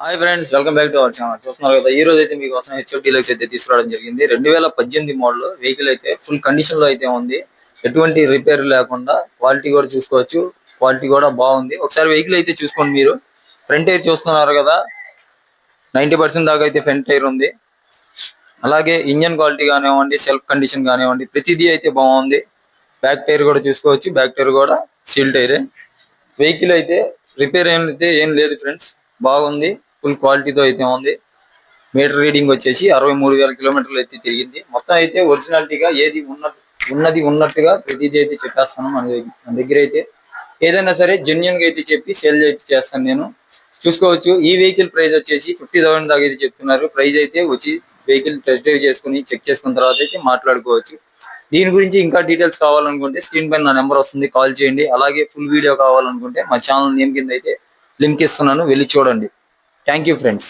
Hi friends, welcome back to our channel. చూస్తున్నారు కదా, ఈ రోజు అయితే మీకోసం హెచ్ఎఫ్ డీలక్స్ అయితే తీసుకురావడం జరిగింది. 2018 మోడల్ వెహికల్ అయితే ఫుల్ కండిషన్ లో అయితే ఉంది. ఎటువంటి రిపేర్ లేకుండా క్వాలిటీ కూడా చూసుకోవచ్చు. క్వాలిటీ కూడా బాగుంది. ఒకసారి వెహికల్ అయితే చూసుకోండి. మీరు ఫ్రంట్ టైర్ చూస్తున్నారు కదా, 90% దాకా అయితే ఫ్రంట్ టైర్ ఉంది. అలాగే ఇంజన్ క్వాలిటీ కానివ్వండి, సెల్ఫ్ కండిషన్ కానివ్వండి, ప్రతిదీ అయితే బాగుంది. బ్యాక్ టైర్ కూడా చూసుకోవచ్చు. బ్యాక్ టైర్ కూడా సీల్ టైరే. వెహికల్ అయితే రిపేర్ ఏం లేదు ఫ్రెండ్స్, బాగుంది. ఫుల్ క్వాలిటీతో అయితే ఉంది. మీటర్ రీడింగ్ వచ్చేసి 63,000 కిలోమీటర్లు అయితే తిరిగింది. మొత్తం అయితే ఒరిజినాలిటీగా ఏది ఉన్నట్టుగా ప్రతిదీ అయితే చెప్పేస్తాను. మన దగ్గర అయితే ఏదైనా సరే జెన్యున్ గా అయితే చెప్పి సేల్ అయితే చేస్తాను నేను. చూసుకోవచ్చు. ఈ వెహికల్ ప్రైస్ వచ్చేసి 50,000 దాకా అయితే చెప్తున్నారు. ప్రైస్ అయితే వచ్చి వెహికల్ టెస్ట్ డ్రైవ్ చేసుకుని చెక్ చేసుకున్న తర్వాత అయితే మాట్లాడుకోవచ్చు. దీని గురించి ఇంకా డీటెయిల్స్ కావాలనుకుంటే స్క్రీన్ పైన నా నెంబర్ వస్తుంది, కాల్ చేయండి. అలాగే ఫుల్ వీడియో కావాలనుకుంటే మా ఛానల్ నేమ్ కింద అయితే లింక్ ఇస్తున్నాను, వెళ్ళి చూడండి. Thank you, friends.